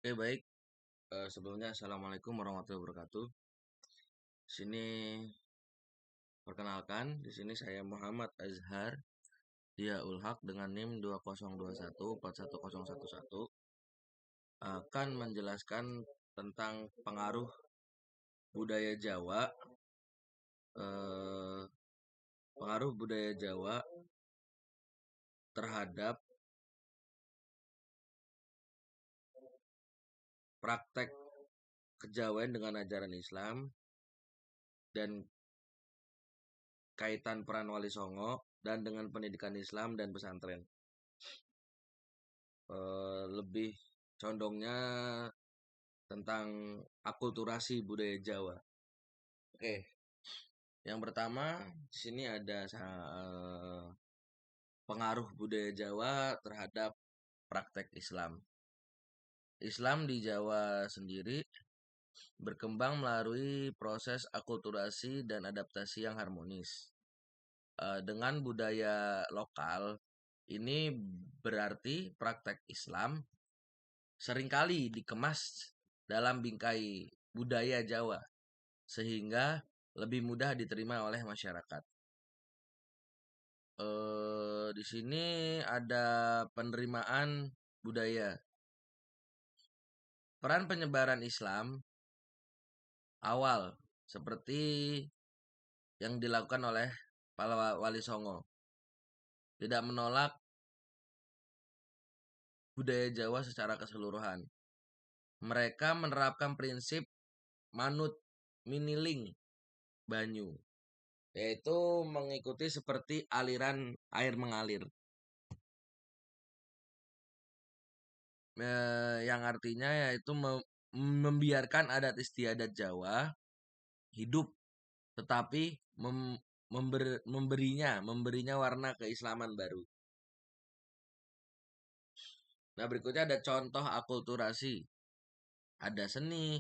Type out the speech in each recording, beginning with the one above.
Oke, baik. Sebelumnya Assalamualaikum warahmatullahi wabarakatuh. Sini perkenalkan, di sini saya Muhammad Azhar Diaul Haq dengan NIM 20214111 akan menjelaskan tentang pengaruh budaya Jawa, eh, pengaruh budaya Jawa terhadap praktek kejawen dengan ajaran Islam dan kaitan peran Wali Songo dan dengan pendidikan Islam dan pesantren. Lebih condongnya tentang akulturasi budaya Jawa. Oke, yang pertama di sini ada pengaruh budaya Jawa terhadap praktek Islam. Islam di Jawa sendiri berkembang melalui proses akulturasi dan adaptasi yang harmonis. Dengan budaya lokal, ini berarti praktek Islam seringkali dikemas dalam bingkai budaya Jawa, sehingga lebih mudah diterima oleh masyarakat. Di sini ada penerimaan budaya. Peran penyebaran Islam awal seperti yang dilakukan oleh para Wali Songo tidak menolak budaya Jawa secara keseluruhan. Mereka menerapkan prinsip manut miniling banyu, yaitu mengikuti seperti aliran air mengalir. Yang artinya yaitu membiarkan adat istiadat Jawa hidup, tetapi memberinya warna keislaman baru. Nah, berikutnya ada contoh akulturasi. Ada seni,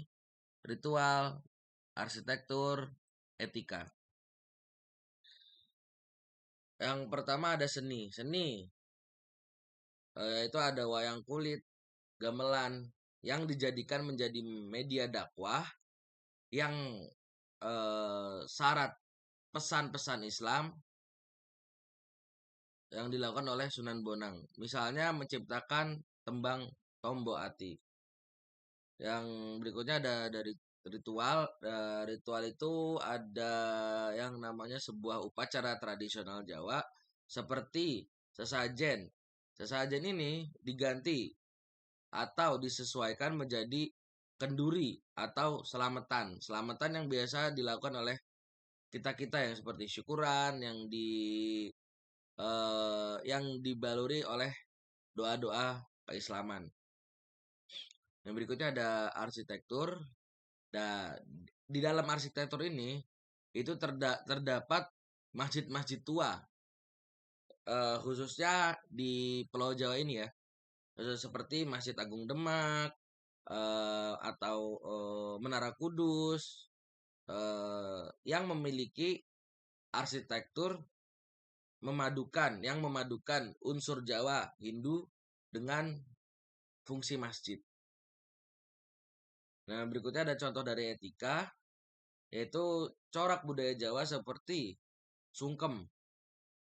ritual, arsitektur, etika. Yang pertama ada seni. Seni itu ada wayang kulit, gamelan yang dijadikan menjadi media dakwah yang syarat pesan-pesan Islam yang dilakukan oleh Sunan Bonang. Misalnya menciptakan tembang Tombo Ati. Yang berikutnya ada dari ritual. Ritual itu ada yang namanya sebuah upacara tradisional Jawa seperti sesajen. Sesajen ini diganti atau disesuaikan menjadi kenduri atau selamatan. Selamatan yang biasa dilakukan oleh kita-kita yang seperti syukuran yang dibaluri oleh doa-doa keislaman. Yang berikutnya ada arsitektur. Nah, di dalam arsitektur ini itu terdapat masjid-masjid tua, khususnya di Pulau Jawa ini ya, seperti Masjid Agung Demak atau Menara Kudus, yang memiliki arsitektur yang memadukan unsur Jawa, Hindu dengan fungsi masjid. Nah, berikutnya ada contoh dari etika, yaitu corak budaya Jawa seperti sungkem.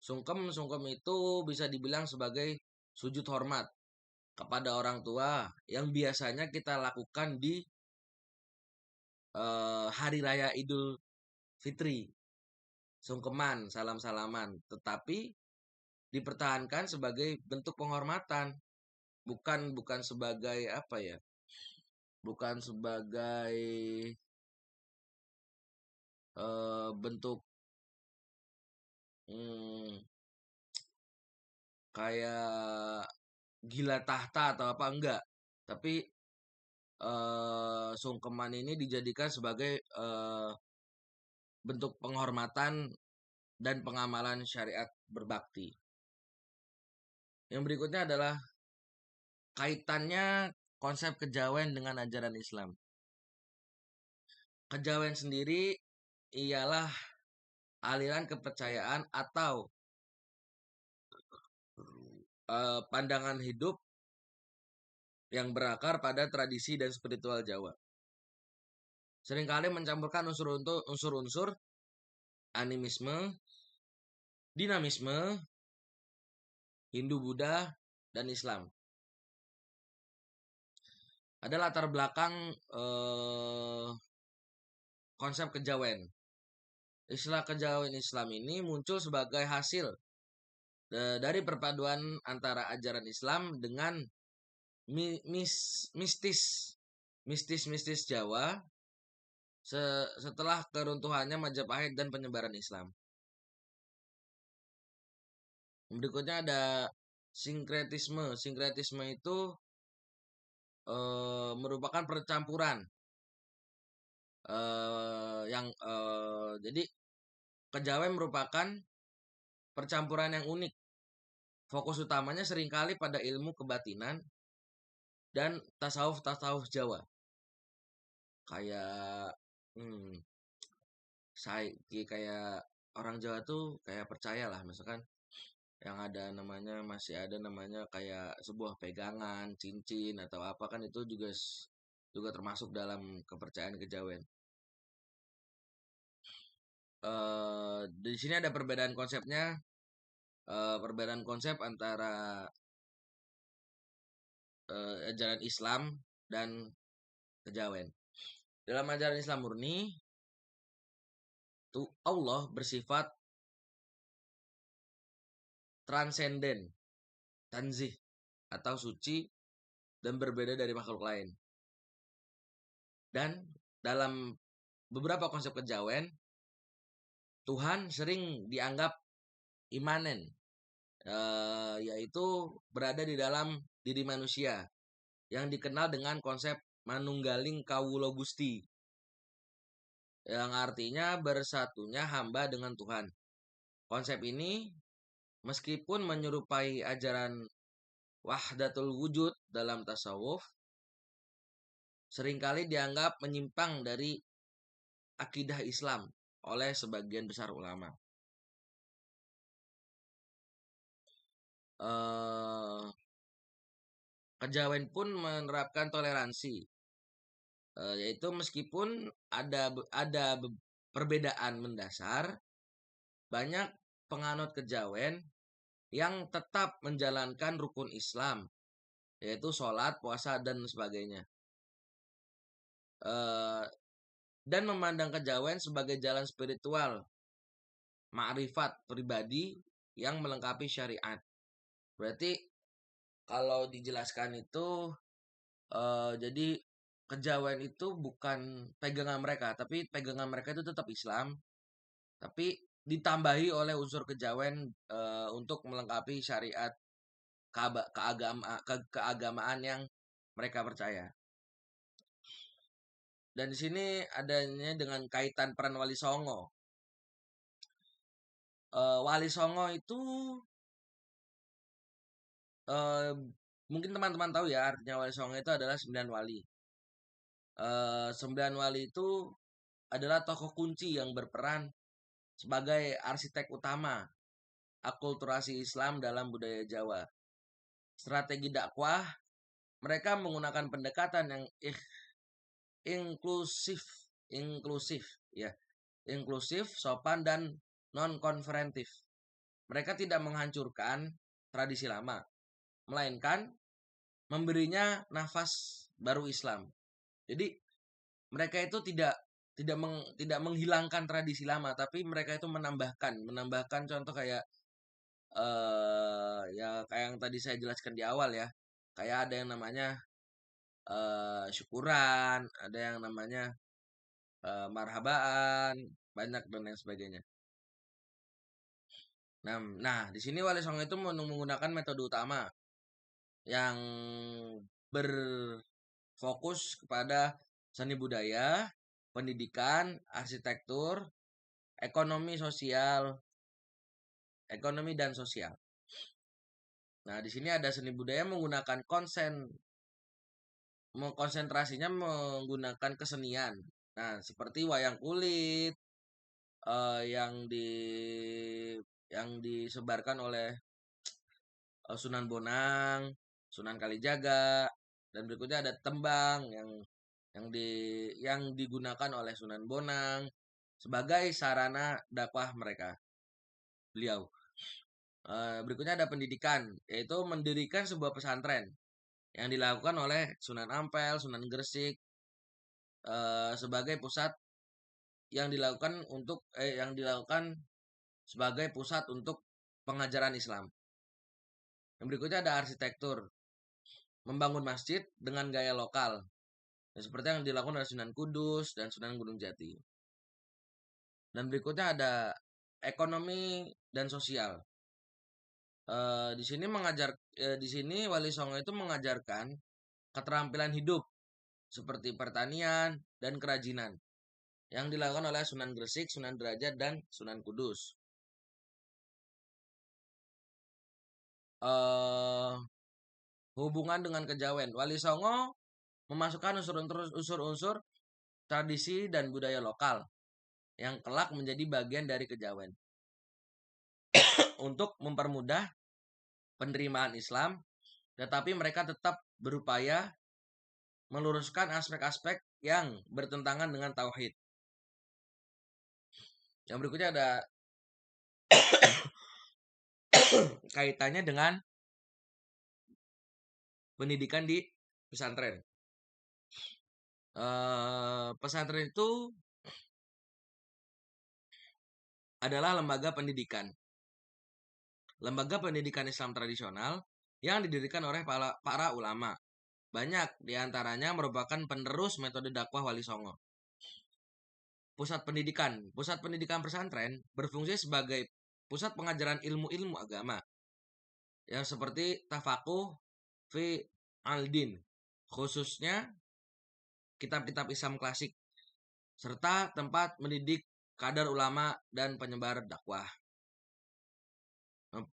Sungkem itu bisa dibilang sebagai sujud hormat kepada orang tua yang biasanya kita lakukan di Hari Raya Idul Fitri. Sungkeman, salam-salaman, tetapi dipertahankan sebagai bentuk penghormatan, bukan sebagai apa ya? Bukan sebagai bentuk kayak gila tahta atau apa enggak. Tapi sungkeman ini dijadikan sebagai bentuk penghormatan dan pengamalan syariat berbakti. Yang berikutnya adalah kaitannya konsep kejawen dengan ajaran Islam. Kejawen sendiri ialah aliran kepercayaan atau pandangan hidup yang berakar pada tradisi dan spiritual Jawa. Seringkali mencampurkan unsur-unsur animisme, dinamisme, Hindu-Buddha, dan Islam. Ada latar belakang konsep kejawen. Istilah kejawen Islam ini muncul sebagai hasil dari perpaduan antara ajaran Islam dengan mistis Jawa setelah keruntuhannya Majapahit dan penyebaran Islam. Berikutnya ada sinkretisme. Sinkretisme itu merupakan percampuran jadi kejawen merupakan percampuran yang unik. Fokus utamanya seringkali pada ilmu kebatinan dan tasawuf Jawa. Kayak kayak orang Jawa tuh kayak percaya lah, misalkan yang masih ada namanya kayak sebuah pegangan, cincin atau apa, kan itu juga termasuk dalam kepercayaan kejawen. Di sini ada perbedaan konsepnya, perbedaan konsep antara ajaran Islam dan kejawen. Dalam ajaran Islam murni, tuh Allah bersifat transenden, tanzih atau suci dan berbeda dari makhluk lain. Dan dalam beberapa konsep kejawen, Tuhan sering dianggap imanen, yaitu berada di dalam diri manusia yang dikenal dengan konsep manunggaling kawula Gusti, yang artinya bersatunya hamba dengan Tuhan. Konsep ini meskipun menyerupai ajaran wahdatul wujud dalam tasawuf, seringkali dianggap menyimpang dari akidah Islam oleh sebagian besar ulama. Kejawen pun menerapkan toleransi, yaitu meskipun ada perbedaan mendasar, banyak penganut kejawen yang tetap menjalankan rukun Islam, yaitu sholat, puasa, dan sebagainya, dan memandang kejawen sebagai jalan spiritual, ma'rifat pribadi yang melengkapi syariat. Berarti kalau dijelaskan itu, jadi kejawen itu bukan pegangan mereka, tapi pegangan mereka itu tetap Islam, tapi ditambahi oleh unsur kejawen untuk melengkapi syariat keagamaan yang mereka percaya. Dan di sini adanya dengan kaitan peran Wali Songo. Wali Songo itu mungkin teman-teman tahu ya, artinya Wali Songo itu adalah 9 wali. 9 wali itu adalah tokoh kunci yang berperan sebagai arsitek utama akulturasi Islam dalam budaya Jawa. Strategi dakwah, mereka menggunakan pendekatan yang inklusif, sopan, dan non-konfrontatif. Mereka tidak menghancurkan tradisi lama, melainkan memberinya nafas baru Islam. Jadi mereka itu tidak menghilangkan tradisi lama, tapi mereka itu menambahkan contoh kayak ya kayak yang tadi saya jelaskan di awal ya, kayak ada yang namanya syukuran, ada yang namanya marhabaan, banyak dan lain sebagainya. Nah, di sini Wali Songo itu menggunakan metode utama yang berfokus kepada seni budaya, pendidikan, arsitektur, ekonomi dan sosial. Nah, di sini ada seni budaya menggunakan konsentrasinya menggunakan kesenian. Nah, seperti wayang kulit yang disebarkan oleh Sunan Bonang, Sunan Kalijaga, Dan berikutnya ada tembang yang digunakan oleh Sunan Bonang sebagai sarana dakwah beliau. Berikutnya ada pendidikan, yaitu mendirikan sebuah pesantren yang dilakukan oleh Sunan Ampel, Sunan Gresik sebagai pusat yang dilakukan sebagai pusat untuk pengajaran Islam. Yang berikutnya ada arsitektur, membangun masjid dengan gaya lokal, ya, seperti yang dilakukan oleh Sunan Kudus dan Sunan Gunung Jati. Dan berikutnya ada ekonomi dan sosial. Di sini Wali Songo itu mengajarkan keterampilan hidup seperti pertanian dan kerajinan yang dilakukan oleh Sunan Gresik, Sunan Derajat, dan Sunan Kudus. Eh, Hubungan dengan kejawen, Wali Songo memasukkan unsur-unsur tradisi dan budaya lokal yang kelak menjadi bagian dari kejawen untuk mempermudah penerimaan Islam, tetapi mereka tetap berupaya meluruskan aspek-aspek yang bertentangan dengan tauhid. Yang berikutnya ada kaitannya dengan pendidikan di pesantren. Pesantren itu adalah lembaga pendidikan Islam tradisional yang didirikan oleh para ulama. Banyak diantaranya merupakan penerus metode dakwah Wali Songo. Pusat pendidikan pesantren berfungsi sebagai pusat pengajaran ilmu-ilmu agama yang seperti tafakuh fi al-din, khususnya kitab-kitab Islam klasik, serta tempat mendidik kadar ulama dan penyebar dakwah.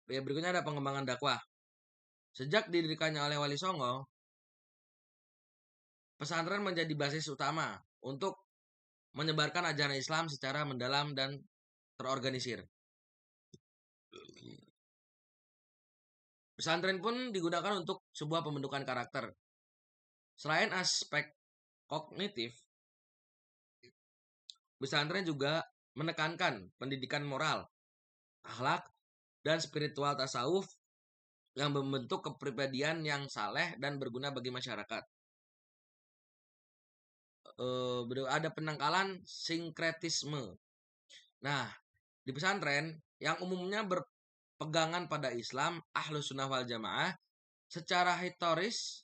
Berikutnya ada pengembangan dakwah. Sejak didirikannya oleh Wali Songo, pesantren menjadi basis utama untuk menyebarkan ajaran Islam secara mendalam dan terorganisir. Pesantren pun digunakan untuk sebuah pembentukan karakter. Selain aspek kognitif, pesantren juga menekankan pendidikan moral, akhlak, dan spiritual tasawuf yang membentuk kepribadian yang saleh dan berguna bagi masyarakat. Ada penangkalan sinkretisme. Nah, di pesantren yang umumnya berpegangan pada Islam Ahlus Sunnah wal Jamaah secara historis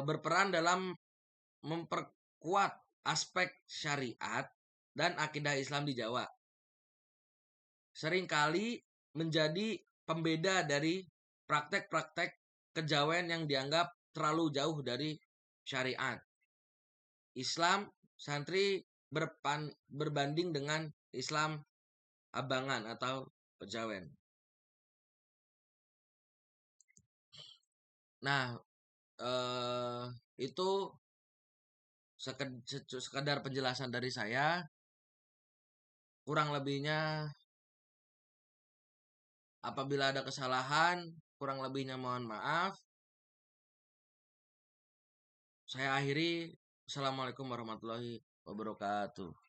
berperan dalam memperkuat aspek syariat dan akidah Islam di Jawa. Seringkali menjadi pembeda dari praktek-praktek kejawen yang dianggap terlalu jauh dari syariat Islam santri berbanding dengan Islam abangan atau kejawen. Nah, itu sekedar penjelasan dari saya. Kurang lebihnya, apabila ada kesalahan, kurang lebihnya mohon maaf. Saya akhiri. Assalamualaikum warahmatullahi wabarakatuh.